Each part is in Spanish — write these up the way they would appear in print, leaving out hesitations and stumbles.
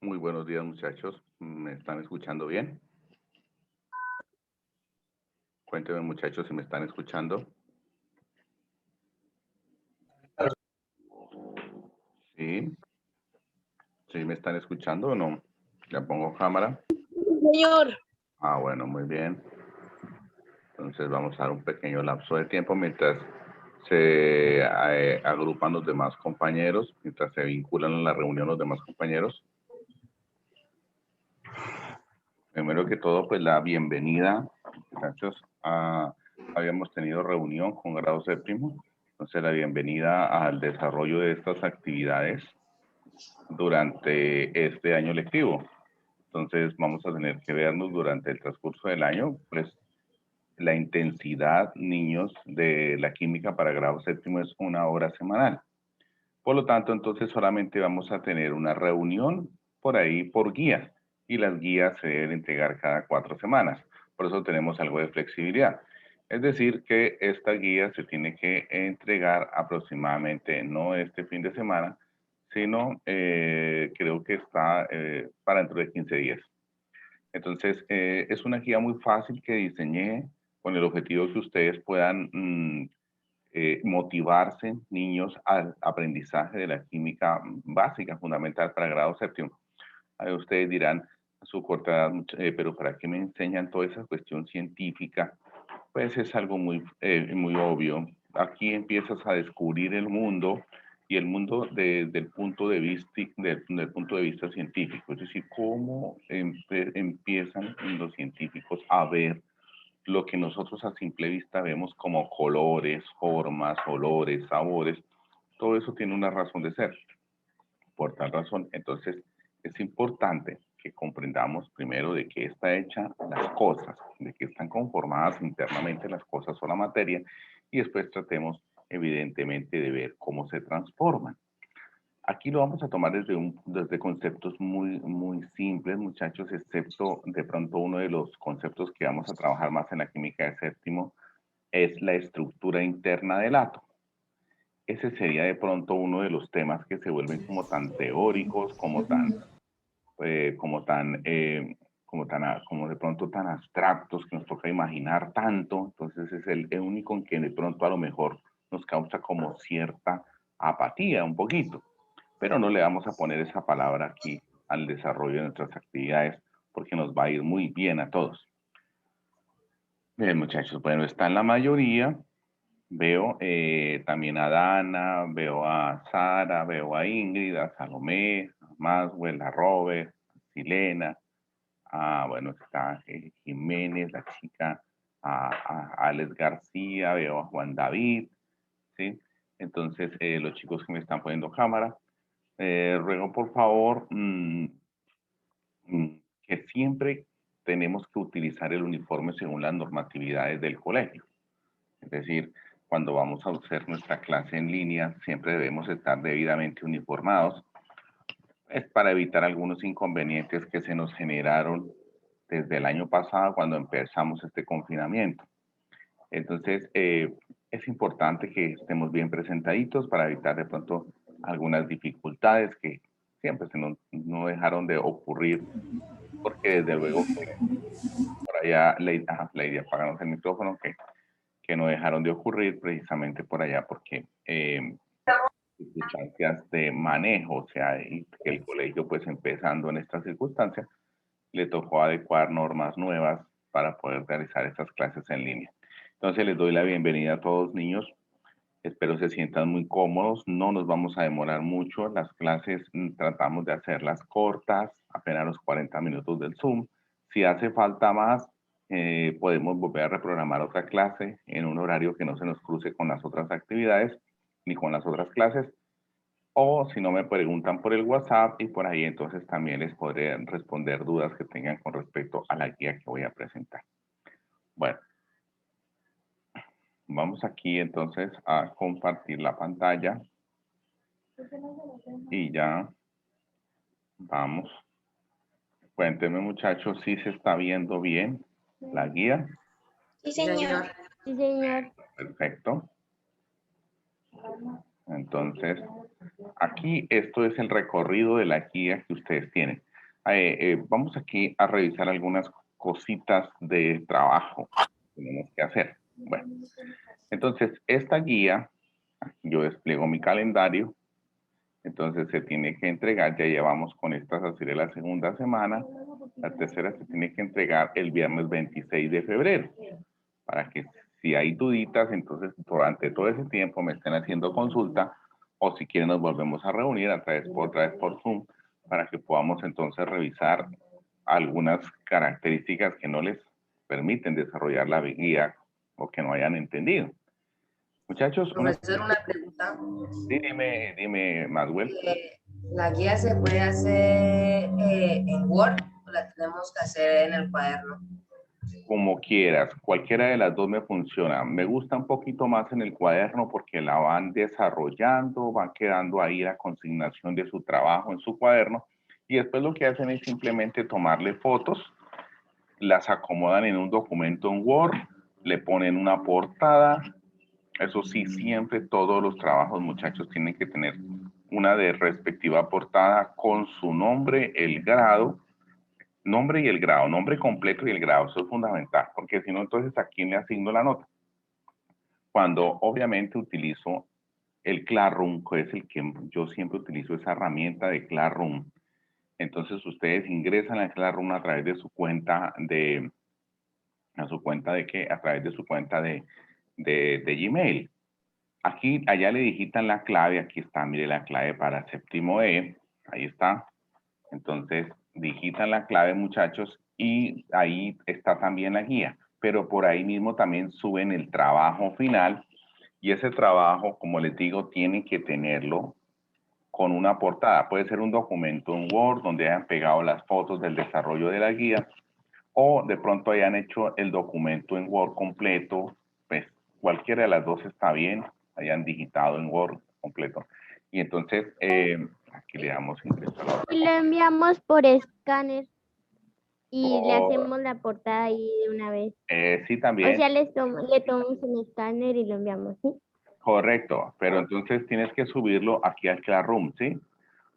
Muy buenos días, muchachos. ¿Me están escuchando bien? Cuéntenme, muchachos, si me están escuchando. ¿Sí? ¿Sí me están escuchando o no? ¿Ya pongo cámara? Señor. Ah, bueno, muy bien. Entonces vamos a dar un pequeño lapso de tiempo mientras se agrupan los demás compañeros, mientras se vinculan a la reunión los demás compañeros. Primero que todo, pues la bienvenida, muchachos. Habíamos tenido reunión con grado séptimo, entonces la bienvenida al desarrollo de estas actividades durante este año lectivo. Entonces vamos a tener que vernos durante el transcurso del año, pues la intensidad, niños, de la química para grado séptimo es 1 hora semanal. Por lo tanto, entonces solamente vamos a tener una reunión por ahí por guía y las guías se deben entregar cada 4 semanas. Por eso tenemos algo de flexibilidad. Es decir, que esta guía se tiene que entregar aproximadamente, no este fin de semana, sino creo que está para dentro de 15 días. Entonces, es una guía muy fácil que diseñé con el objetivo de que ustedes puedan motivarse, niños, al aprendizaje de la química básica, fundamental para grado séptimo. Ahí ustedes dirán, a su corta edad, pero ¿para qué me enseñan toda esa cuestión científica? Pues es algo muy obvio. Aquí empiezas a descubrir el mundo y el mundo desde el punto de vista, del punto de vista científico. Es decir, cómo empiezan los científicos a ver lo que nosotros a simple vista vemos como colores, formas, olores, sabores. Todo eso tiene una razón de ser. Por tal razón, entonces, es importante que comprendamos primero de qué está hecha las cosas, de qué están conformadas internamente las cosas o la materia, y después tratemos, evidentemente, de ver cómo se transforman. Aquí lo vamos a tomar desde conceptos muy simples, muchachos, excepto de pronto uno de los conceptos que vamos a trabajar más en la química de séptimo, es la estructura interna del átomo. Ese sería de pronto uno de los temas que se vuelven como tan teóricos, como de pronto tan abstractos, que nos toca imaginar tanto. Entonces es el único en que de pronto a lo mejor nos causa como cierta apatía un poquito. Pero no le vamos a poner esa palabra aquí al desarrollo de nuestras actividades porque nos va a ir muy bien a todos. Bien, muchachos, bueno, está en la mayoría. Veo también a Dana, veo a Sara, veo a Ingrid, a Salomé, a Maswell, a Robert, a Silena, bueno, está Jiménez, la chica, a Alex García, veo a Juan David, ¿sí? Entonces, los chicos que me están poniendo cámara, ruego por favor que siempre tenemos que utilizar el uniforme según las normatividades del colegio. Es decir, cuando vamos a hacer nuestra clase en línea, siempre debemos estar debidamente uniformados. Es para evitar algunos inconvenientes que se nos generaron desde el año pasado cuando empezamos este confinamiento. Entonces, es importante que estemos bien presentaditos para evitar de pronto algunas dificultades que siempre no dejaron de ocurrir, porque desde luego que por allá, Lady, apaganos el micrófono, que no dejaron de ocurrir precisamente por allá porque circunstancias de manejo, o sea, y que el colegio pues empezando en estas circunstancias, le tocó adecuar normas nuevas para poder realizar estas clases en línea. Entonces les doy la bienvenida a todos, niños. Espero se sientan muy cómodos, no nos vamos a demorar mucho, las clases tratamos de hacerlas cortas, apenas los 40 minutos del Zoom. Si hace falta más, podemos volver a reprogramar otra clase en un horario que no se nos cruce con las otras actividades ni con las otras clases. O si no me preguntan por el WhatsApp y por ahí entonces también les podré responder dudas que tengan con respecto a la guía que voy a presentar. Bueno, vamos aquí entonces a compartir la pantalla y ya vamos. Cuéntenme, muchachos, si se está viendo bien la guía. Sí, señor. Sí, señor. Perfecto. Entonces, aquí esto es el recorrido de la guía que ustedes tienen. Vamos aquí a revisar algunas cositas de trabajo que tenemos que hacer. Bueno, entonces esta guía, yo despliego mi calendario, entonces se tiene que entregar, ya llevamos con estas así de la segunda semana, la tercera se tiene que entregar el viernes 26 de febrero, para que si hay duditas, entonces durante todo ese tiempo me estén haciendo consulta, o si quieren nos volvemos a reunir otra vez por Zoom, para que podamos entonces revisar algunas características que no les permiten desarrollar la guía o que no hayan entendido. Muchachos, Profesor, una pregunta. Sí, dime, Manuel. ¿La guía se puede hacer en Word o la tenemos que hacer en el cuaderno? Como quieras, cualquiera de las dos me funciona. Me gusta un poquito más en el cuaderno porque la van desarrollando, van quedando ahí la consignación de su trabajo en su cuaderno y después lo que hacen es simplemente tomarle fotos, las acomodan en un documento en Word, le ponen una portada. Eso sí, siempre todos los trabajos, muchachos, tienen que tener una de respectiva portada con su nombre, el grado, nombre y el grado, nombre completo y el grado. Eso es fundamental, porque si no, entonces ¿a quién le asigno la nota? Cuando obviamente utilizo el Classroom, que es el que yo siempre utilizo, esa herramienta de Classroom, entonces ustedes ingresan al Classroom a través de su cuenta de, a través de su cuenta de Gmail. Aquí, allá le digitan la clave, aquí está, mire la clave para séptimo E, ahí está. Entonces, digitan la clave, muchachos, y ahí está también la guía. Pero por ahí mismo también suben el trabajo final, y ese trabajo, como les digo, tienen que tenerlo con una portada. Puede ser un documento en Word donde hayan pegado las fotos del desarrollo de la guía, o de pronto hayan hecho el documento en Word completo, pues cualquiera de las dos está bien, hayan digitado en Word completo. Y entonces, aquí le damos ingreso a la otra. Y lo enviamos por escáner y le Oh, hacemos la portada ahí de una vez. sí, O también, sea, le tomamos un escáner y lo enviamos, ¿sí? correcto, pero entonces tienes que subirlo aquí al Classroom, ¿sí?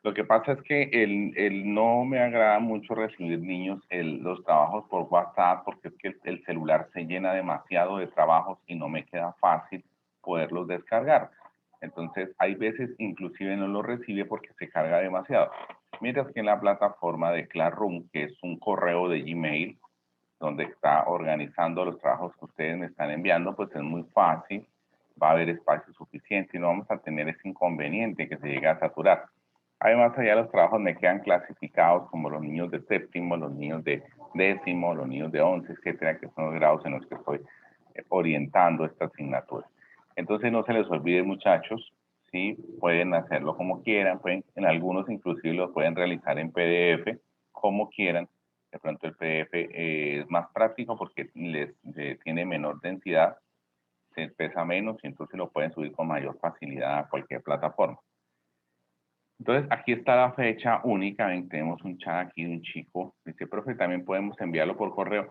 Lo que pasa es que no me agrada mucho recibir niños los trabajos por WhatsApp porque es que el celular se llena demasiado de trabajos y no me queda fácil poderlos descargar. Entonces, hay veces inclusive no los recibe porque se carga demasiado. Mientras que en la plataforma de Classroom, que es un correo de Gmail, donde está organizando los trabajos que ustedes me están enviando, pues es muy fácil, va a haber espacio suficiente y no vamos a tener ese inconveniente que se llega a saturar. Además, allá los trabajos me quedan clasificados como los niños de séptimo, los niños de décimo, los niños de 11, etcétera, que son los grados en los que estoy orientando esta asignatura. Entonces, no se les olvide, muchachos, sí, pueden hacerlo como quieran, en algunos inclusive lo pueden realizar en PDF, como quieran. De pronto el PDF es más práctico porque tiene menor densidad, se pesa menos y entonces lo pueden subir con mayor facilidad a cualquier plataforma. Entonces, aquí está la fecha única. Tenemos un chat aquí de un chico. Dice, profe, también podemos enviarlo por correo.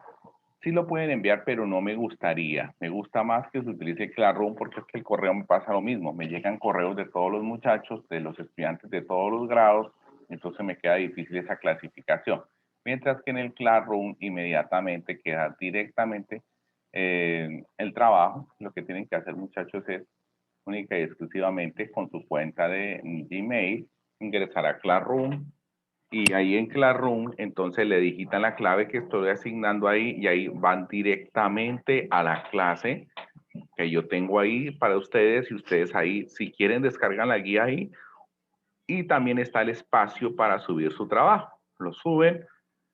Sí lo pueden enviar, pero no me gustaría. Me gusta más que se utilice Classroom porque es que el correo me pasa lo mismo. Me llegan correos de todos los muchachos, de los estudiantes de todos los grados, entonces me queda difícil esa clasificación. Mientras que en el Classroom inmediatamente queda directamente el trabajo. Lo que tienen que hacer, muchachos, es única y exclusivamente con su cuenta de Gmail, ingresar a Classroom y ahí en Classroom entonces le digitan la clave que estoy asignando ahí y ahí van directamente a la clase que yo tengo ahí para ustedes y ustedes ahí si quieren descargan la guía ahí y también está el espacio para subir su trabajo. Lo suben,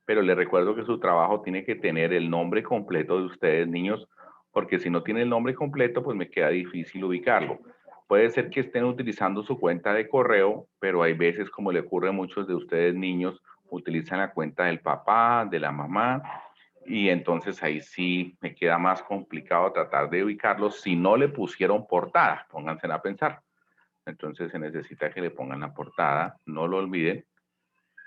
pero les recuerdo que su trabajo tiene que tener el nombre completo de ustedes, niños, porque si no tiene el nombre completo, pues me queda difícil ubicarlo. Puede ser que estén utilizando su cuenta de correo, pero hay veces, como le ocurre a muchos de ustedes niños, utilizan la cuenta del papá, de la mamá, y entonces ahí sí me queda más complicado tratar de ubicarlo si no le pusieron portada, pónganse a pensar. Entonces se necesita que le pongan la portada, no lo olviden.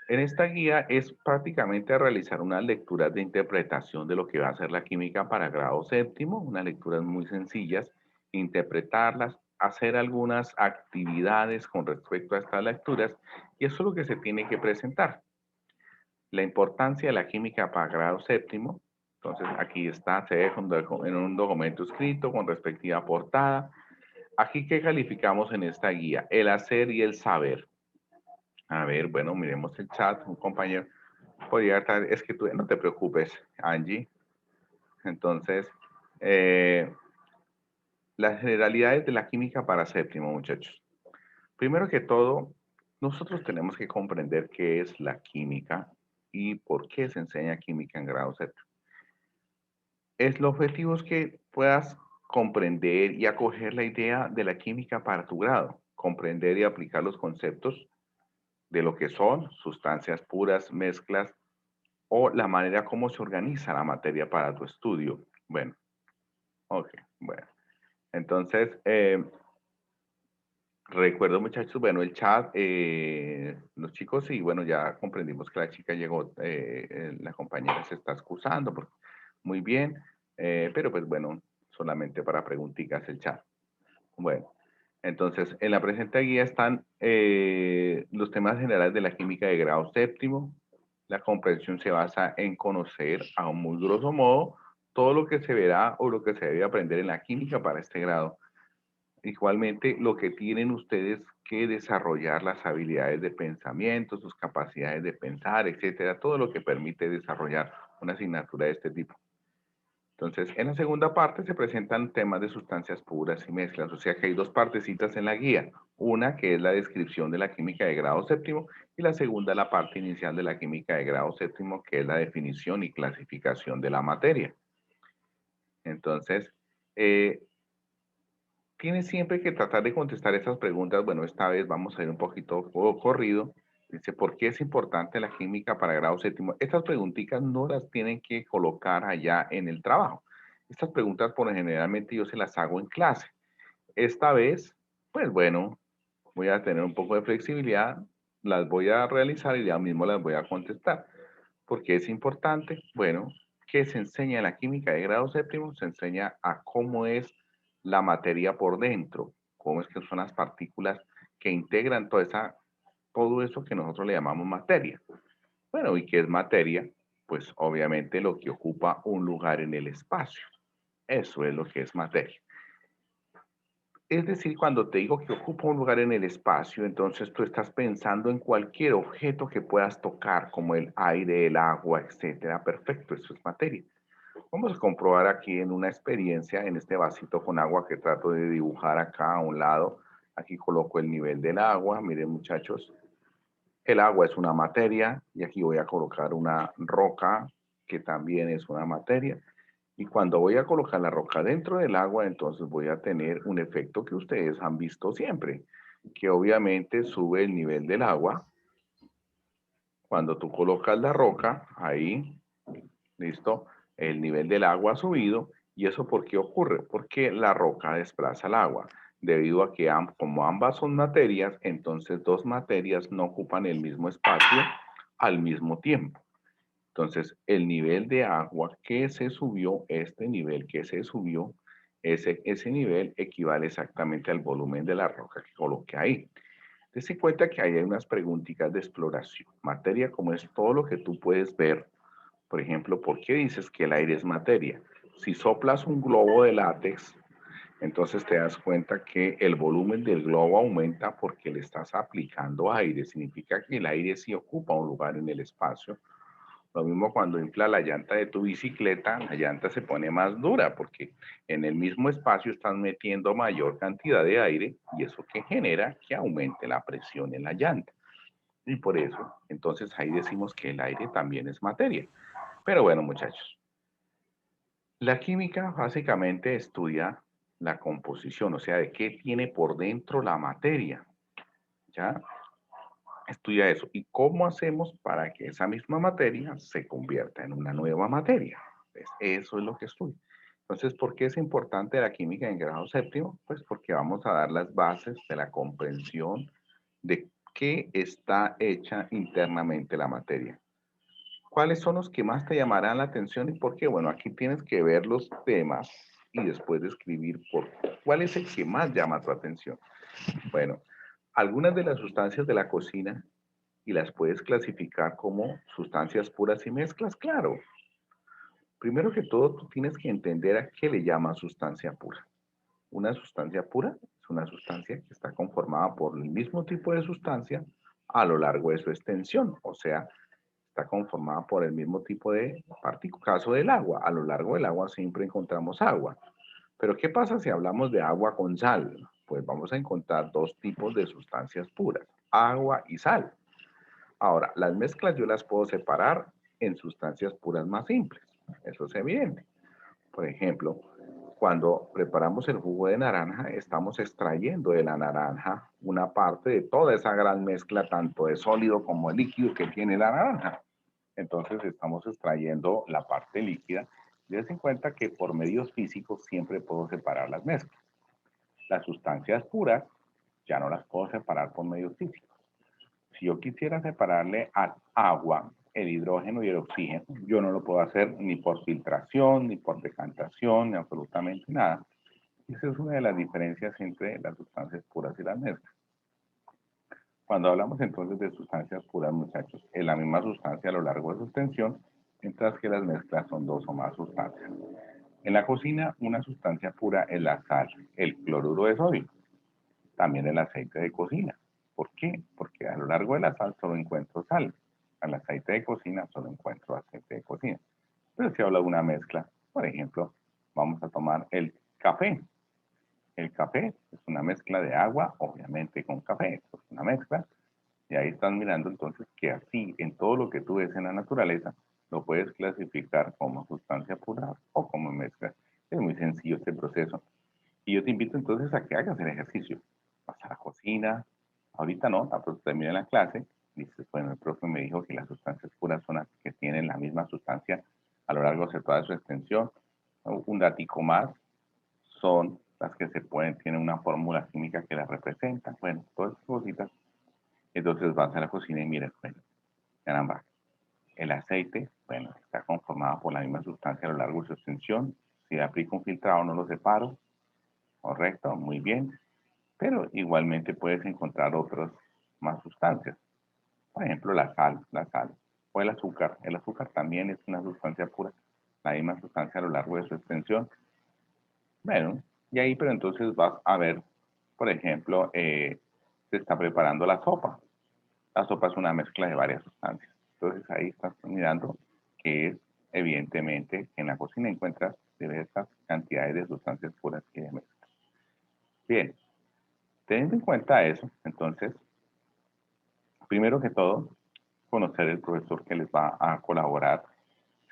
En esta guía es prácticamente realizar unas lecturas de interpretación de lo que va a ser la química para grado séptimo, unas lecturas muy sencillas, interpretarlas, hacer algunas actividades con respecto a estas lecturas y eso es lo que se tiene que presentar. La importancia de la química para grado séptimo. Entonces, aquí está, se deja en un documento escrito con respectiva portada. Aquí, ¿qué calificamos en esta guía? El hacer y el saber. A ver, bueno, miremos el chat. Un compañero podría estar, es que tú no te preocupes, Angie. Entonces, las generalidades de la química para séptimo, muchachos. Primero que todo, nosotros tenemos que comprender qué es la química y por qué se enseña química en grado séptimo. El objetivo es que puedas comprender y acoger la idea de la química para tu grado, comprender y aplicar los conceptos de lo que son sustancias puras, mezclas o la manera como se organiza la materia para tu estudio. Bueno, ok, bueno. Entonces, recuerdo, muchachos, bueno, el chat, los chicos, y bueno, ya comprendimos que la chica llegó, la compañera se está excusando, muy bien, pero pues bueno, solamente para preguntitas el chat. Bueno, entonces, en la presente guía están los temas generales de la química de grado séptimo. La comprensión se basa en conocer a un muy grosso modo todo lo que se verá o lo que se debe aprender en la química para este grado. Igualmente, lo que tienen ustedes que desarrollar las habilidades de pensamiento, sus capacidades de pensar, etcétera, todo lo que permite desarrollar una asignatura de este tipo. Entonces, en la segunda parte se presentan temas de sustancias puras y mezclas, o sea que hay dos partecitas en la guía. Una que es la descripción de la química de grado séptimo y la segunda la parte inicial de la química de grado séptimo, que es la definición y clasificación de la materia. Entonces, tienes siempre que tratar de contestar esas preguntas. Bueno, esta vez vamos a ir un poquito corrido. Dice, ¿por qué es importante la química para grado séptimo? Estas preguntitas no las tienen que colocar allá en el trabajo. Estas preguntas, por generalmente, yo se las hago en clase. Esta vez, pues bueno, voy a tener un poco de flexibilidad, las voy a realizar y ya mismo las voy a contestar. ¿Por qué es importante? Bueno, ¿qué se enseña en la química de grado séptimo? Se enseña a cómo es la materia por dentro, cómo es que son las partículas que integran todo eso que nosotros le llamamos materia. Bueno, ¿y qué es materia? Pues obviamente lo que ocupa un lugar en el espacio. Eso es lo que es materia. Es decir, cuando te digo que ocupa un lugar en el espacio, entonces tú estás pensando en cualquier objeto que puedas tocar, como el aire, el agua, etcétera. Perfecto, eso es materia. Vamos a comprobar aquí en una experiencia, en este vasito con agua que trato de dibujar acá a un lado. Aquí coloco el nivel del agua. Miren, muchachos, el agua es una materia y aquí voy a colocar una roca que también es una materia. Y cuando voy a colocar la roca dentro del agua, entonces voy a tener un efecto que ustedes han visto siempre, que obviamente sube el nivel del agua. Cuando tú colocas la roca ahí, listo, el nivel del agua ha subido. ¿Y eso por qué ocurre? Porque la roca desplaza el agua. Debido a que como ambas son materias, entonces dos materias no ocupan el mismo espacio al mismo tiempo. Entonces, el nivel de agua que se subió, este nivel que se subió, ese nivel equivale exactamente al volumen de la roca que coloqué ahí. Dese cuenta que ahí hay unas preguntitas de exploración. Materia, como es todo lo que tú puedes ver. Por ejemplo, ¿por qué dices que el aire es materia? Si soplas un globo de látex, entonces te das cuenta que el volumen del globo aumenta porque le estás aplicando aire. Significa que el aire sí ocupa un lugar en el espacio. Lo mismo cuando infla la llanta de tu bicicleta, la llanta se pone más dura porque en el mismo espacio estás metiendo mayor cantidad de aire y eso que genera que aumente la presión en la llanta. Y por eso, entonces ahí decimos que el aire también es materia. Pero bueno, muchachos, la química básicamente estudia la composición, o sea, de qué tiene por dentro la materia. ¿Ya? Estudia eso. ¿Y cómo hacemos para que esa misma materia se convierta en una nueva materia? Pues eso es lo que estudia. Entonces, ¿por qué es importante la química en grado séptimo? Pues porque vamos a dar las bases de la comprensión de qué está hecha internamente la materia. ¿Cuáles son los que más te llamarán la atención y por qué? Bueno, aquí tienes que ver los temas y después describir cuál es el que más llama tu atención. Bueno, algunas de las sustancias de la cocina y las puedes clasificar como sustancias puras y mezclas, claro. Primero que todo, tú tienes que entender a qué le llaman sustancia pura. Una sustancia pura es una sustancia que está conformada por el mismo tipo de sustancia a lo largo de su extensión, o sea, está conformada por el mismo tipo de partículas. Caso del agua, a lo largo del agua siempre encontramos agua. Pero ¿qué pasa si hablamos de agua con sal? Pues vamos a encontrar dos tipos de sustancias puras, agua y sal. Ahora, las mezclas yo las puedo separar en sustancias puras más simples. Eso es evidente. Por ejemplo, cuando preparamos el jugo de naranja, estamos extrayendo de la naranja una parte de toda esa gran mezcla, tanto de sólido como de líquido que tiene la naranja. Entonces estamos extrayendo la parte líquida. Dense en cuenta que por medios físicos siempre puedo separar las mezclas. Las sustancias puras ya no las puedo separar por medios físicos. Si yo quisiera separarle al agua el hidrógeno y el oxígeno, yo no lo puedo hacer ni por filtración, ni por decantación, ni absolutamente nada. Esa es una de las diferencias entre las sustancias puras y las mezclas. Cuando hablamos entonces de sustancias puras, muchachos, es la misma sustancia a lo largo de su extensión, mientras que las mezclas son dos o más sustancias. En la cocina, una sustancia pura es la sal, el cloruro de sodio, también el aceite de cocina. ¿Por qué? Porque a lo largo de la sal solo encuentro sal. Al aceite de cocina solo encuentro aceite de cocina. Pero si hablo de una mezcla, por ejemplo, vamos a tomar el café. El café es una mezcla de agua, obviamente con café, es una mezcla. Y ahí están mirando entonces que así, en todo lo que tú ves en la naturaleza, lo puedes clasificar como sustancia pura o como mezcla. Es muy sencillo este proceso. Y yo te invito entonces a que hagas el ejercicio. Vas a la cocina, ahorita no, apenas termina la clase, dices, bueno, el profe me dijo que las sustancias puras son las que tienen la misma sustancia a lo largo de toda su extensión. Un datico más, son las que se pueden, tienen una fórmula química que las representa. Bueno, todas esas cositas. Entonces vas a la cocina y miras, bueno, caramba, el aceite, bueno, está conformado por la misma sustancia a lo largo de su extensión. Si aplico un filtrado no lo separo, correcto, muy bien. Pero igualmente puedes encontrar otras más sustancias. Por ejemplo, la sal o el azúcar. El azúcar también es una sustancia pura, la misma sustancia a lo largo de su extensión. Bueno, y ahí, pero entonces vas a ver, por ejemplo, se está preparando la sopa. La sopa es una mezcla de varias sustancias. Entonces ahí estás mirando que es evidentemente que en la cocina encuentras diversas cantidades de sustancias puras y de mezclas. Bien, teniendo en cuenta eso, entonces, primero que todo, conocer el profesor que les va a colaborar.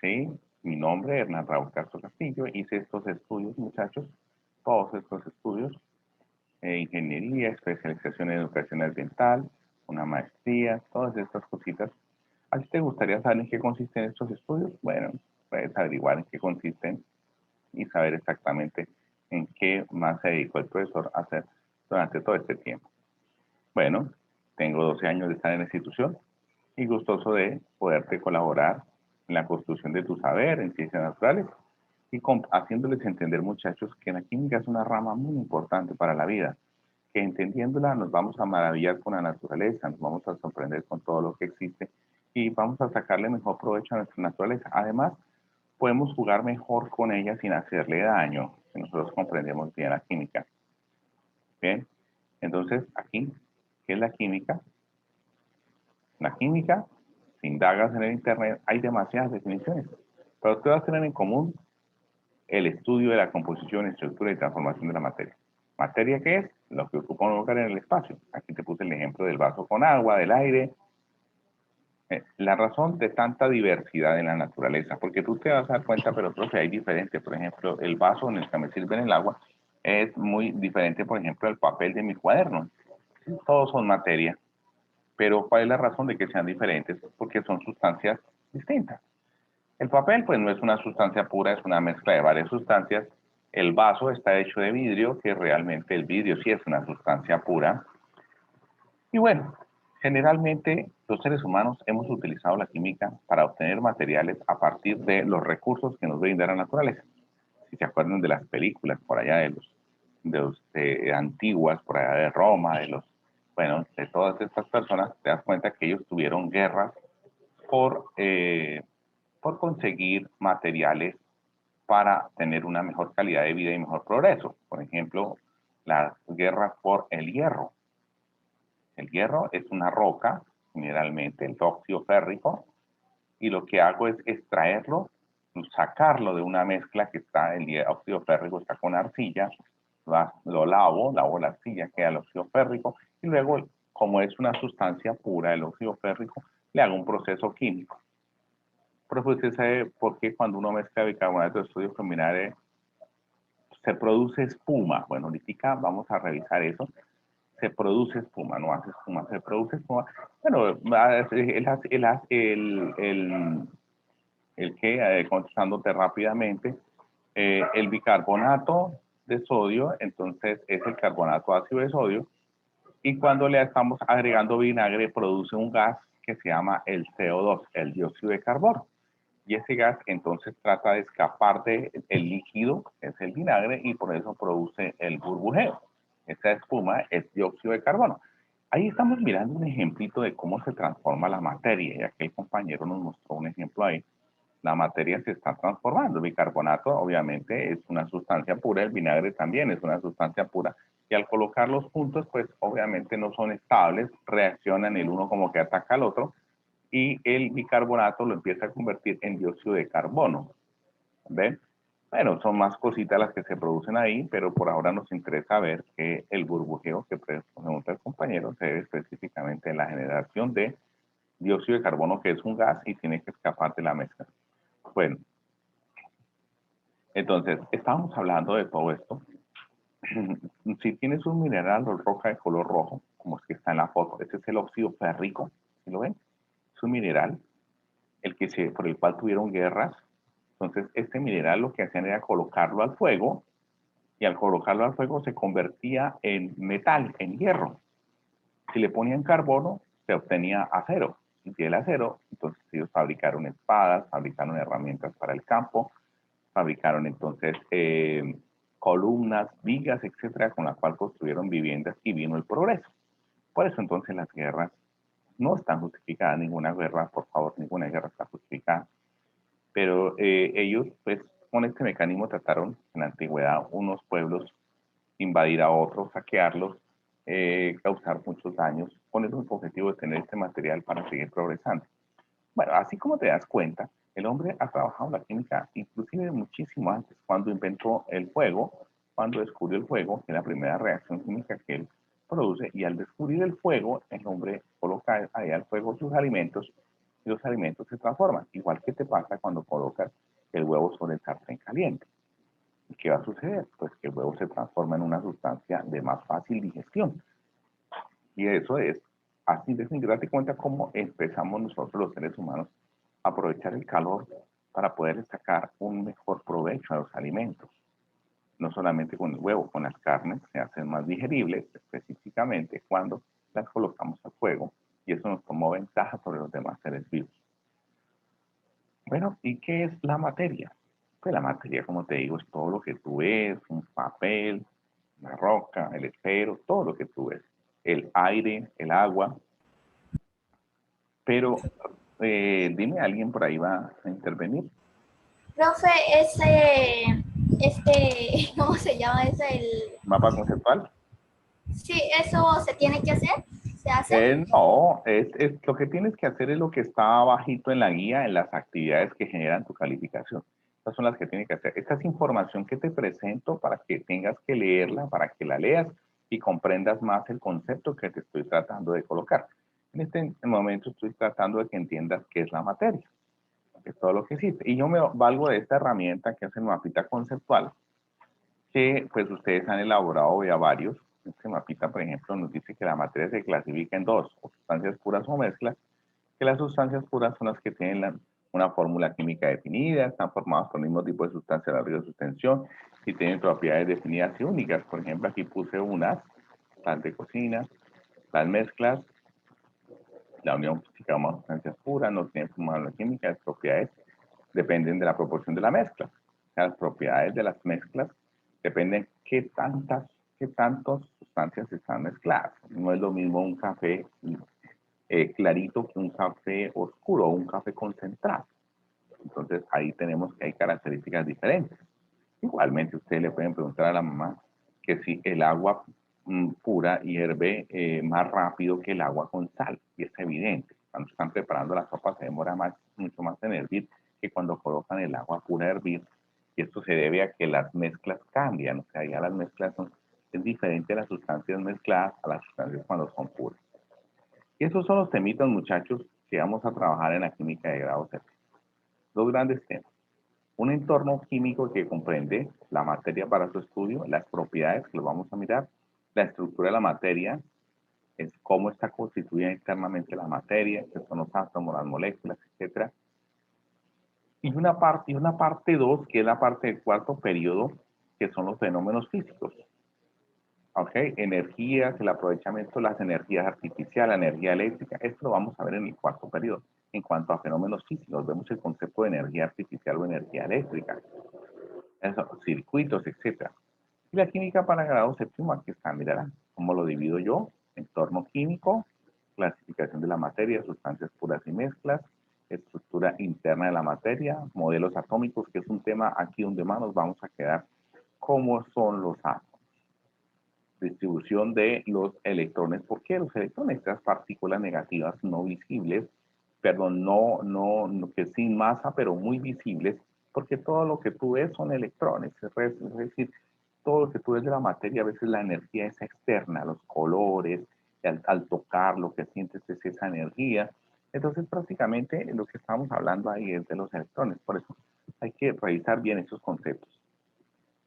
Sí, mi nombre es Hernán Raúl Castro Castillo. Hice estos estudios, muchachos, todos estos estudios, ingeniería, especialización en educación ambiental, una maestría, todas estas cositas. ¿A ti te gustaría saber en qué consisten estos estudios? Bueno, puedes averiguar en qué consisten y saber exactamente en qué más se dedicó el profesor a hacer durante todo este tiempo. Bueno, tengo 12 años de estar en la institución y gustoso de poderte colaborar en la construcción de tu saber en ciencias naturales y haciéndoles entender, muchachos, que la química es una rama muy importante para la vida, que entendiéndola nos vamos a maravillar con la naturaleza, nos vamos a sorprender con todo lo que existe y vamos a sacarle mejor provecho a nuestra naturaleza. Además, podemos jugar mejor con ella sin hacerle daño, si nosotros comprendemos bien la química. Bien, entonces aquí, ¿qué es la química? La química, si indagas en el internet, hay demasiadas definiciones, pero te vas a tener en común el estudio de la composición, estructura y transformación de la materia. ¿Materia qué es? Lo que ocupa un lugar en el espacio. Aquí te puse el ejemplo del vaso con agua, del aire. La razón de tanta diversidad en la naturaleza, porque tú te vas a dar cuenta, pero profe, hay diferente. Por ejemplo, el vaso en el que me sirve el agua es muy diferente, por ejemplo, del papel de mi cuaderno. Todos son materia, pero ¿cuál es la razón de que sean diferentes? Porque son sustancias distintas. El papel, pues, no es una sustancia pura, es una mezcla de varias sustancias. El vaso está hecho de vidrio, que realmente el vidrio sí es una sustancia pura. Y bueno, generalmente los seres humanos hemos utilizado la química para obtener materiales a partir de los recursos que nos brinda la naturaleza. Si se acuerdan de las películas por allá de antiguas, por allá de Roma, bueno, de todas estas personas, te das cuenta que ellos tuvieron guerras por conseguir materiales para tener una mejor calidad de vida y mejor progreso. Por ejemplo, las guerras por el hierro. El hierro es una roca, generalmente el óxido férrico, y lo que hago es extraerlo, sacarlo de una mezcla que está, el óxido férrico está con arcilla, lo lavo la arcilla, queda el óxido férrico, y luego, como es una sustancia pura, el óxido férrico, le hago un proceso químico. Pero pues usted sabe por qué cuando uno mezcla bicarbonato de sodio con vinagre se produce espuma. Bueno, ahorita vamos a revisar eso. Se produce espuma, no hace espuma, se produce espuma. Bueno, contestándote rápidamente, el bicarbonato de sodio, entonces es el carbonato ácido de sodio, y cuando le estamos agregando vinagre produce un gas que se llama el CO2, el dióxido de carbono. Y ese gas entonces trata de escapar del líquido, que es el vinagre, y por eso produce el burbujeo. Esa espuma es dióxido de carbono. Ahí estamos mirando un ejemplito de cómo se transforma la materia, y aquí el compañero nos mostró un ejemplo ahí. La materia se está transformando. El bicarbonato obviamente es una sustancia pura, el vinagre también es una sustancia pura, y al colocarlos juntos, pues obviamente no son estables, reaccionan el uno como que ataca al otro, y el bicarbonato lo empieza a convertir en dióxido de carbono. ¿Ven? Bueno, son más cositas las que se producen ahí, pero por ahora nos interesa ver que el burbujeo que pregunta el compañero se debe específicamente a la generación de dióxido de carbono, que es un gas y tiene que escapar de la mezcla. Bueno, entonces, estábamos hablando de todo esto. Si tienes un mineral o roca de color rojo, como es que está en la foto, este es el óxido férrico, ¿sí lo ven? Es un mineral por el cual tuvieron guerras. Entonces, este mineral lo que hacían era colocarlo al fuego, y al colocarlo al fuego se convertía en metal, en hierro. Si le ponían carbono, se obtenía acero. Y si el acero, entonces ellos fabricaron espadas, fabricaron herramientas para el campo, fabricaron entonces columnas, vigas, etcétera, con la cual construyeron viviendas y vino el progreso. Por eso entonces las guerras no están justificadas, ninguna guerra, por favor, ninguna guerra está justificada. Pero ellos, pues, con este mecanismo trataron en la antigüedad unos pueblos invadir a otros, saquearlos, causar muchos daños, con el único objetivo de tener este material para seguir progresando. Bueno, así como te das cuenta, el hombre ha trabajado la química inclusive muchísimo antes, cuando inventó el fuego, cuando descubrió el fuego, que es la primera reacción química que él produce, y al descubrir el fuego, el hombre coloca ahí al fuego sus alimentos, y los alimentos se transforman, igual que te pasa cuando colocas el huevo sobre el sartén caliente. ¿Y qué va a suceder? Pues que el huevo se transforma en una sustancia de más fácil digestión. Y eso es, así de date cuenta cómo empezamos nosotros los seres humanos a aprovechar el calor para poder sacar un mejor provecho a los alimentos. No solamente con el huevo, con las carnes se hacen más digeribles, específicamente cuando las colocamos al fuego, y eso nos tomó ventaja sobre los demás seres vivos. Bueno, ¿y qué es la materia? Pues la materia, como te digo, es todo lo que tú ves, un papel, una roca, el esfero, todo lo que tú ves. El aire, el agua. Pero dime, ¿alguien por ahí va a intervenir? Profe, ¿cómo se llama? ¿Mapa conceptual? Sí, eso se tiene que hacer, se hace. No, lo que tienes que hacer es lo que está abajito en la guía, en las actividades que generan tu calificación. Estas son las que tienes que hacer. Esta es información que te presento para que tengas que leerla, para que la leas y comprendas más el concepto que te estoy tratando de colocar. En este momento estoy tratando de que entiendas qué es la materia, que es todo lo que existe. Y yo me valgo de esta herramienta que es el mapita conceptual, que pues ustedes han elaborado ya varios. Este mapita, por ejemplo, nos dice que la materia se clasifica en dos, o sustancias puras o mezclas, que las sustancias puras son las que tienen una fórmula química definida, están formadas por el mismo tipo de sustancia de la suspensión y tienen propiedades definidas y únicas. Por ejemplo, aquí puse unas, las de cocina, las mezclas, la unión física de sustancias puras, no tienen fórmula química, las propiedades dependen de la proporción de la mezcla. Las propiedades de las mezclas dependen qué tantas sustancias están mezcladas. No es lo mismo un café clarito que un café oscuro o un café concentrado. Entonces ahí tenemos que hay características diferentes. Igualmente ustedes le pueden preguntar a la mamá que si el agua pura hierve más rápido que el agua con sal, y es evidente. Cuando están preparando la sopa se demora mucho más en hervir que cuando colocan el agua pura a hervir, y esto se debe a que las mezclas cambian, o sea, ya las mezclas es diferente las sustancias mezcladas a las sustancias cuando son puras. Y esos son los temitas, muchachos, que vamos a trabajar en la química de grado séptimo. Dos grandes temas. Un entorno químico que comprende la materia para su estudio, las propiedades que lo vamos a mirar, la estructura de la materia, es cómo está constituida internamente la materia, que son los átomos, las moléculas, etc. Y una parte 2, que es la parte del cuarto periodo, que son los fenómenos físicos. ¿Ok? Energías, el aprovechamiento de las energías artificiales, la energía eléctrica, esto lo vamos a ver en el cuarto periodo. En cuanto a fenómenos físicos, vemos el concepto de energía artificial o energía eléctrica, eso, circuitos, etc. Y la química para grado séptimo, aquí está, mirarán cómo lo divido yo: entorno químico, clasificación de la materia, sustancias puras y mezclas, estructura interna de la materia, modelos atómicos, que es un tema aquí donde más nos vamos a quedar, cómo son los átomos, distribución de los electrones. ¿Por qué los electrones? Estas partículas negativas no visibles, perdón, que sin masa, pero muy visibles, porque todo lo que tú ves son electrones. Es decir, todo lo que tú ves de la materia, a veces la energía es externa, los colores, al tocar, lo que sientes es esa energía. Entonces, prácticamente lo que estamos hablando ahí es de los electrones. Por eso hay que revisar bien esos conceptos.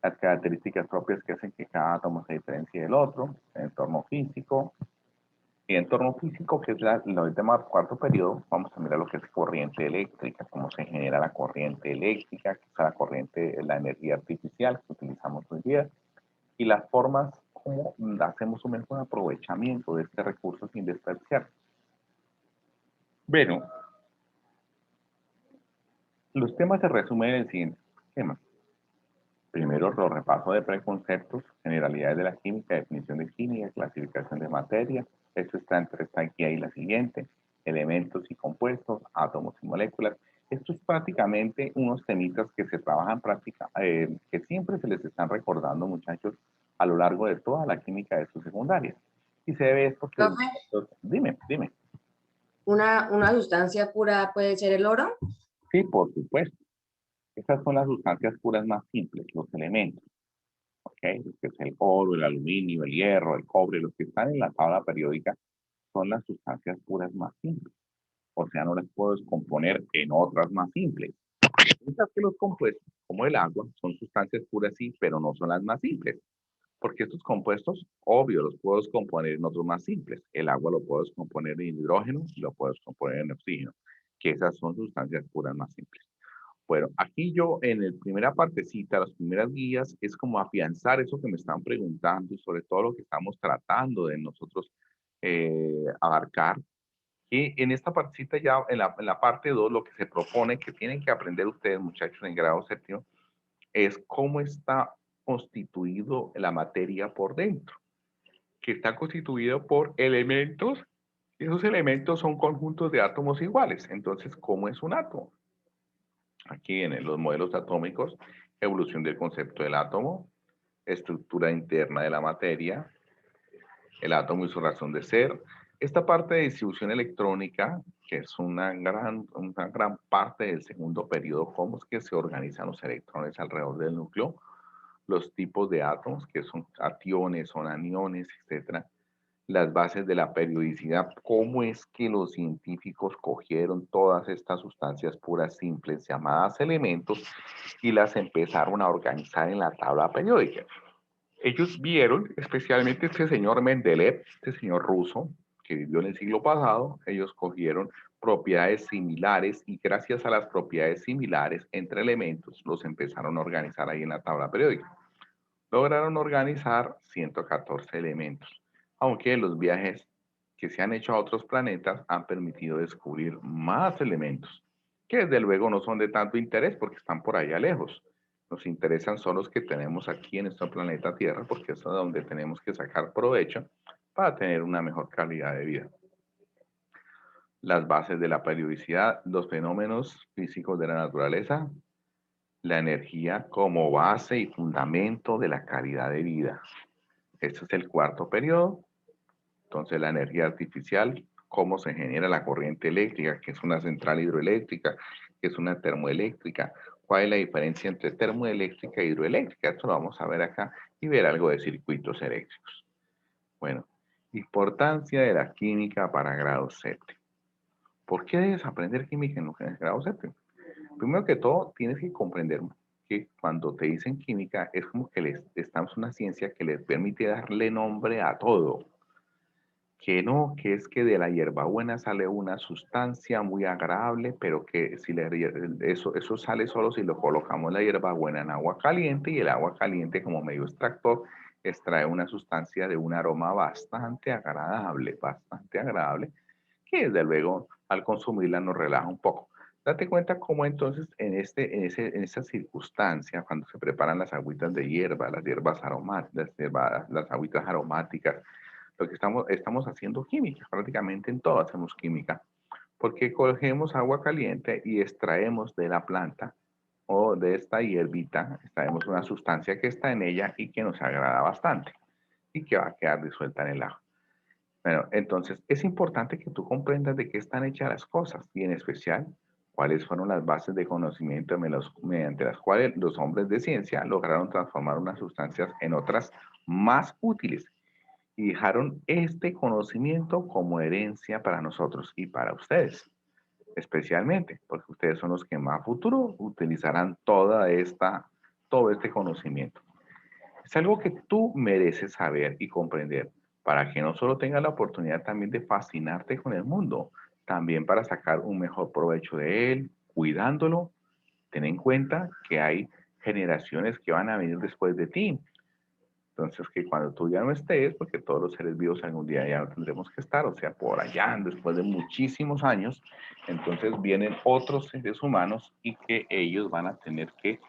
Las características propias que hacen que cada átomo se diferencie del otro, el entorno físico. Y entorno físico, que es el tema del cuarto periodo, vamos a mirar lo que es corriente eléctrica, cómo se genera la corriente eléctrica, que es la corriente, la energía artificial que utilizamos hoy día, y las formas como hacemos un mejor aprovechamiento de este recurso sin desperdiciar. Bueno, los temas se resumen en el siguiente tema. Primero, los repasos de preconceptos, generalidades de la química, definición de química, clasificación de materia. Esto está aquí ahí la siguiente. Elementos y compuestos, átomos y moléculas. Esto es prácticamente unos temitas que se trabajan que siempre se les están recordando, muchachos, a lo largo de toda la química de su secundaria. Y se debe esto que... Dime. ¿Una sustancia pura puede ser el oro? Sí, por supuesto. Estas son las sustancias puras más simples, los elementos. ¿Ok? Que es el oro, el aluminio, el hierro, el cobre, los que están en la tabla periódica son las sustancias puras más simples. O sea, no las puedo descomponer en otras más simples. Mientras que los compuestos, como el agua, son sustancias puras sí, pero no son las más simples. Porque estos compuestos, obvio, los puedo descomponer en otros más simples. El agua lo puedo descomponer en hidrógeno y lo puedo descomponer en oxígeno, que esas son sustancias puras más simples. Bueno, aquí yo en la primera partecita, las primeras guías, es como afianzar eso que me están preguntando y sobre todo lo que estamos tratando de nosotros abarcar. Y en esta partecita ya, en la parte 2, lo que se propone que tienen que aprender ustedes, muchachos, en grado séptimo, es cómo está constituido la materia por dentro, que está constituido por elementos, y esos elementos son conjuntos de átomos iguales. Entonces, ¿cómo es un átomo? Aquí en los modelos atómicos, evolución del concepto del átomo, estructura interna de la materia, el átomo y su razón de ser. Esta parte de distribución electrónica, que es una gran parte del segundo periodo, cómo es que se organizan los electrones alrededor del núcleo, los tipos de átomos, que son cationes, son aniones, etcétera. Las bases de la periodicidad, cómo es que los científicos cogieron todas estas sustancias puras simples llamadas elementos y las empezaron a organizar en la tabla periódica. Ellos vieron, especialmente este señor Mendeleev, este señor ruso, que vivió en el siglo pasado, ellos cogieron propiedades similares y gracias a las propiedades similares entre elementos los empezaron a organizar ahí en la tabla periódica. Lograron organizar 114 elementos, aunque los viajes que se han hecho a otros planetas han permitido descubrir más elementos, que desde luego no son de tanto interés porque están por allá lejos. Nos interesan son los que tenemos aquí en nuestro planeta Tierra, porque es donde tenemos que sacar provecho para tener una mejor calidad de vida. las bases de la periodicidad, los fenómenos físicos de la naturaleza, la energía como base y fundamento de la calidad de vida. Este es el cuarto periodo. Entonces, la energía artificial, cómo se genera la corriente eléctrica, que es una central hidroeléctrica, que es una termoeléctrica. ¿Cuál es la diferencia entre termoeléctrica e hidroeléctrica? Esto lo vamos a ver acá y ver algo de circuitos eléctricos. Bueno, importancia de la química para grado séptimo. ¿Por qué debes aprender química en el grado séptimo? Primero que todo, tienes que comprender que cuando te dicen química, es como que estamos en una ciencia que les permite darle nombre a todo. Que no, que es que de la hierbabuena sale una sustancia muy agradable, pero que si eso sale solo si lo colocamos la hierbabuena en agua caliente y el agua caliente como medio extractor extrae una sustancia de un aroma bastante agradable, que desde luego al consumirla nos relaja un poco. Date cuenta cómo entonces en esa circunstancia, cuando se preparan las agüitas de hierba, las hierbas aromáticas, las agüitas aromáticas, lo que estamos haciendo química, prácticamente en todo hacemos química, porque cogemos agua caliente y extraemos de la planta o de esta hierbita, extraemos una sustancia que está en ella y que nos agrada bastante y que va a quedar disuelta en el agua. Bueno, entonces es importante que tú comprendas de qué están hechas las cosas y en especial cuáles fueron las bases de conocimiento mediante las cuales los hombres de ciencia lograron transformar unas sustancias en otras más útiles y dejaron este conocimiento como herencia para nosotros y para ustedes, especialmente, porque ustedes son los que más a futuro utilizarán todo este conocimiento. Es algo que tú mereces saber y comprender para que no solo tengas la oportunidad también de fascinarte con el mundo, también para sacar un mejor provecho de él, cuidándolo. Ten en cuenta que hay generaciones que van a venir después de ti. Entonces, que cuando tú ya no estés, porque todos los seres vivos algún día ya no tendremos que estar, o sea, por allá, después de muchísimos años, entonces vienen otros seres humanos y que ellos van a tener que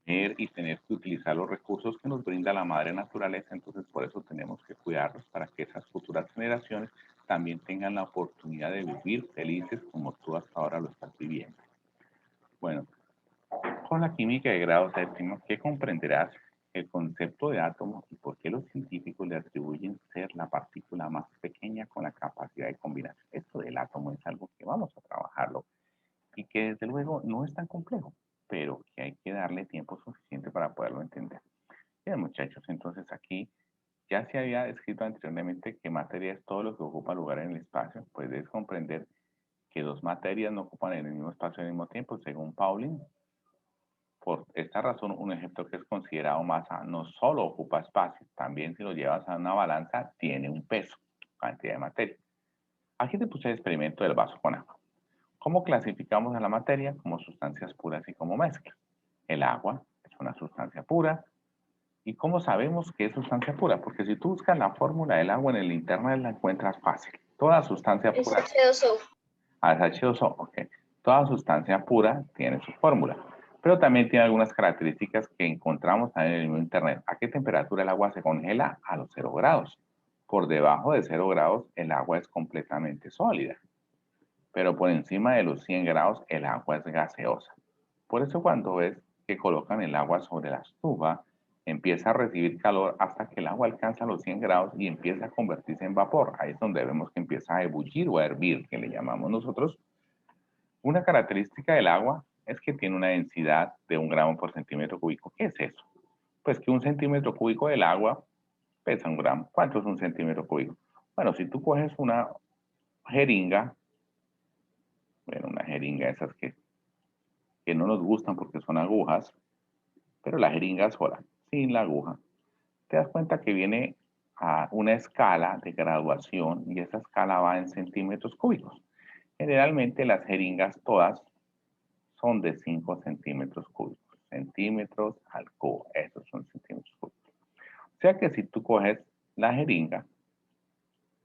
comer y tener que utilizar los recursos que nos brinda la madre naturaleza. Entonces, por eso tenemos que cuidarlos para que esas futuras generaciones también tengan la oportunidad de vivir felices como tú hasta ahora lo estás viviendo. Bueno, con la química de grado séptimo, ¿qué comprenderás? El concepto de átomo y por qué los científicos le atribuyen ser la partícula más pequeña con la capacidad de combinación. Esto del átomo es algo que vamos a trabajarlo y que desde luego no es tan complejo, pero que hay que darle tiempo suficiente para poderlo entender. Bien, muchachos, entonces aquí ya se había descrito anteriormente que materia es todo lo que ocupa lugar en el espacio. Pues debes comprender que dos materias no ocupan en el mismo espacio al mismo tiempo, según Pauling. Por esta razón, un objeto que es considerado masa no solo ocupa espacio, también si lo llevas a una balanza, tiene un peso, cantidad de materia. Aquí te puse el experimento del vaso con agua. ¿Cómo clasificamos a la materia? Como sustancias puras y como mezclas. El agua es una sustancia pura. ¿Y cómo sabemos que es sustancia pura? Porque si tú buscas la fórmula del agua en el internet, la encuentras fácil. Toda sustancia pura. Es H2O. Es H2O, ok. Toda sustancia pura tiene su fórmula, pero también tiene algunas características que encontramos en el mismo internet. ¿A qué temperatura el agua se congela? A los 0 grados. Por debajo de 0 grados el agua es completamente sólida, pero por encima de los 100 grados el agua es gaseosa. Por eso cuando ves que colocan el agua sobre la estufa, empieza a recibir calor hasta que el agua alcanza los 100 grados y empieza a convertirse en vapor. Ahí es donde vemos que empieza a ebullir o a hervir, que le llamamos nosotros. Una característica del agua es que tiene una densidad de 1 gramo por centímetro cúbico. ¿Qué es eso? Pues que 1 centímetro cúbico del agua pesa 1 gramo. ¿Cuánto es 1 centímetro cúbico? Bueno, si tú coges una jeringa, bueno, una jeringa esas que no nos gustan porque son agujas, pero la jeringa sola, sin la aguja, te das cuenta que viene a una escala de graduación y esa escala va en centímetros cúbicos. Generalmente las jeringas todas son de 5 centímetros cúbicos. Centímetros al cubo, esos son centímetros cúbicos. O sea que si tú coges la jeringa,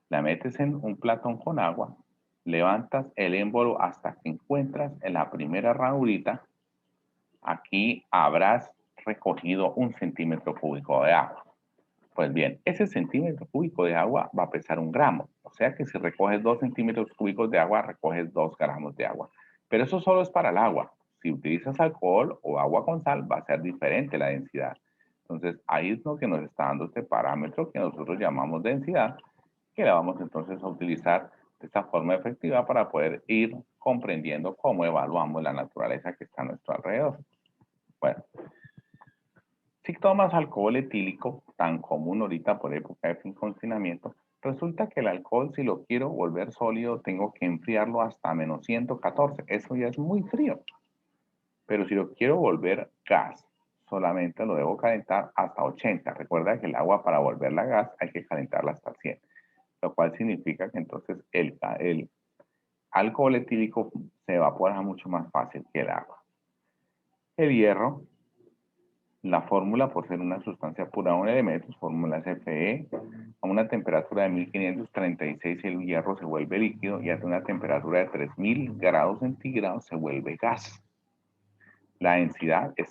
la metes en un platón con agua, levantas el émbolo hasta que encuentras en la primera ranurita, aquí habrás recogido 1 centímetro cúbico de agua. Pues bien, ese centímetro cúbico de agua va a pesar 1 gramo, o sea que si recoges 2 centímetros cúbicos de agua, recoges 2 gramos de agua. Pero eso solo es para el agua. Si utilizas alcohol o agua con sal, va a ser diferente la densidad. Entonces, ahí es lo que nos está dando este parámetro que nosotros llamamos densidad, que la vamos entonces a utilizar de esta forma efectiva para poder ir comprendiendo cómo evaluamos la naturaleza que está a nuestro alrededor. Bueno, si tomas alcohol etílico, tan común ahorita por época de confinamiento, resulta que el alcohol, si lo quiero volver sólido, tengo que enfriarlo hasta menos 114. Eso ya es muy frío. Pero si lo quiero volver gas, solamente lo debo calentar hasta 80. Recuerda que el agua para volverla gas hay que calentarla hasta 100. Lo cual significa que entonces el alcohol etílico se evapora mucho más fácil que el agua. El hierro, la fórmula por ser una sustancia pura o un elemento, fórmula Fe, a una temperatura de 1536 el hierro se vuelve líquido y a una temperatura de 3000 grados centígrados se vuelve gas. La densidad es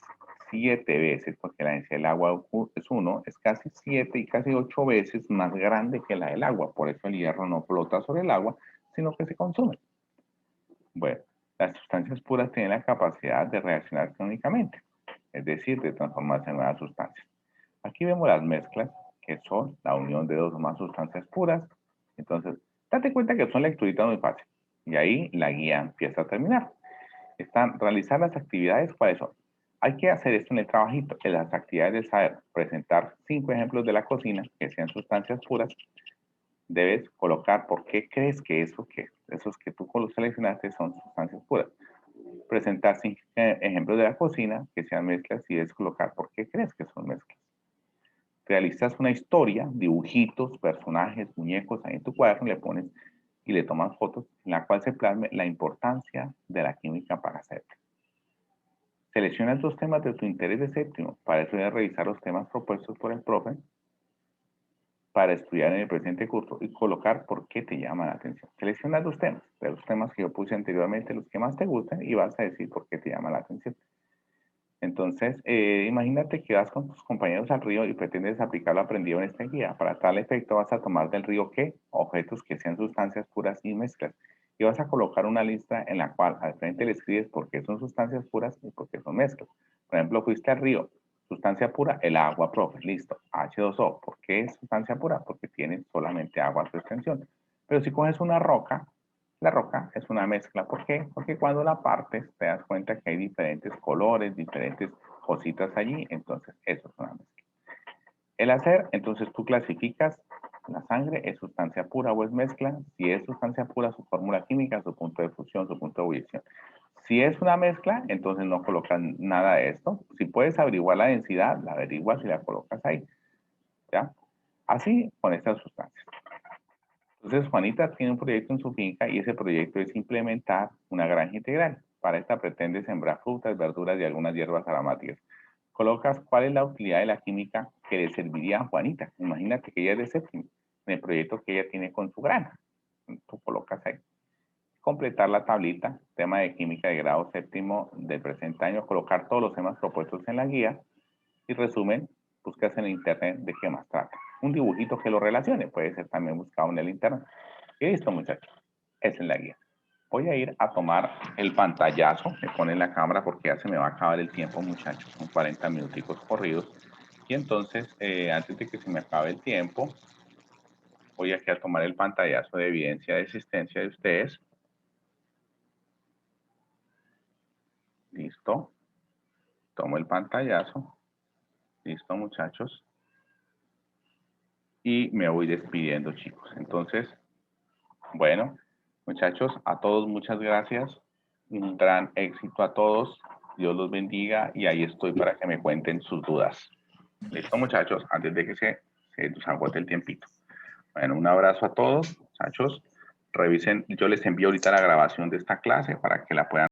7 veces, porque la densidad del agua es 1, es casi 7 y casi 8 veces más grande que la del agua. Por eso el hierro no flota sobre el agua, sino que se consume. Bueno, las sustancias puras tienen la capacidad de reaccionar químicamente, es decir, de transformarse en nuevas sustancias. Aquí vemos las mezclas, que son la unión de 2 o más sustancias puras. Entonces, date cuenta que son lecturitas muy fáciles. Y ahí la guía empieza a terminar. Realizar las actividades, ¿cuáles son? Hay que hacer esto en el trabajito, en las actividades de saber, presentar 5 ejemplos de la cocina que sean sustancias puras. Debes colocar por qué crees que esos que tú seleccionaste son sustancias puras. Presentar 5 ejemplos de la cocina que sean mezclas y debes colocar por qué crees que son mezclas. Realizas una historia, dibujitos, personajes, muñecos, ahí en tu cuaderno le pones y le tomas fotos en la cual se plasme la importancia de la química para séptimo. Seleccionas 2 temas de tu interés de séptimo. Para eso debes revisar los temas propuestos por el profe para estudiar en el presente curso y colocar por qué te llama la atención. Selecciona 2 temas, de los temas que yo puse anteriormente, los que más te gusten, y vas a decir por qué te llama la atención. Entonces, imagínate que vas con tus compañeros al río y pretendes aplicar lo aprendido en esta guía. Para tal efecto vas a tomar del río ¿qué? Objetos que sean sustancias puras y mezclas. Y vas a colocar una lista en la cual al frente le escribes por qué son sustancias puras y por qué son mezclas. Por ejemplo, fuiste al río, sustancia pura, el agua, profe, listo. H2O, ¿por qué es sustancia pura? Porque tiene solamente agua a su extensión. Pero si coges una roca, la roca es una mezcla. ¿Por qué? Porque cuando la partes te das cuenta que hay diferentes colores, diferentes cositas allí. Entonces, eso es una mezcla. El hacer, entonces tú clasificas la sangre, ¿es sustancia pura o es mezcla? Si es sustancia pura, su fórmula química, su punto de fusión, su punto de ebullición. Si es una mezcla, entonces no colocan nada de esto. Si puedes averiguar la densidad, la averiguas y la colocas ahí. ¿Ya? Así con estas sustancias. Entonces, Juanita tiene un proyecto en su finca y ese proyecto es implementar una granja integral. Para esta pretende sembrar frutas, verduras y algunas hierbas aromáticas. Colocas cuál es la utilidad de la química que le serviría a Juanita. Imagínate que ella es de séptimo, en el proyecto que ella tiene con su granja. Tú colocas ahí. Completar la tablita, tema de química de grado séptimo del presente año, colocar todos los temas propuestos en la guía y resumen, buscas en internet de qué más trata. Un dibujito que lo relacione, puede ser también buscado en el internet. Y listo, muchachos, esa es la guía. Voy a ir a tomar el pantallazo, me ponen la cámara porque ya se me va a acabar el tiempo, muchachos, son 40 minuticos corridos. Y entonces, antes de que se me acabe el tiempo, voy aquí a tomar el pantallazo de evidencia de existencia de ustedes. Listo. Tomo el pantallazo. Listo, muchachos. Y me voy despidiendo, chicos. Entonces, bueno, muchachos, a todos muchas gracias. Un gran éxito a todos. Dios los bendiga y ahí estoy para que me cuenten sus dudas. Listo, muchachos, antes de que se nos agote el tiempito. Bueno, un abrazo a todos, muchachos. Revisen, yo les envío ahorita la grabación de esta clase para que la puedan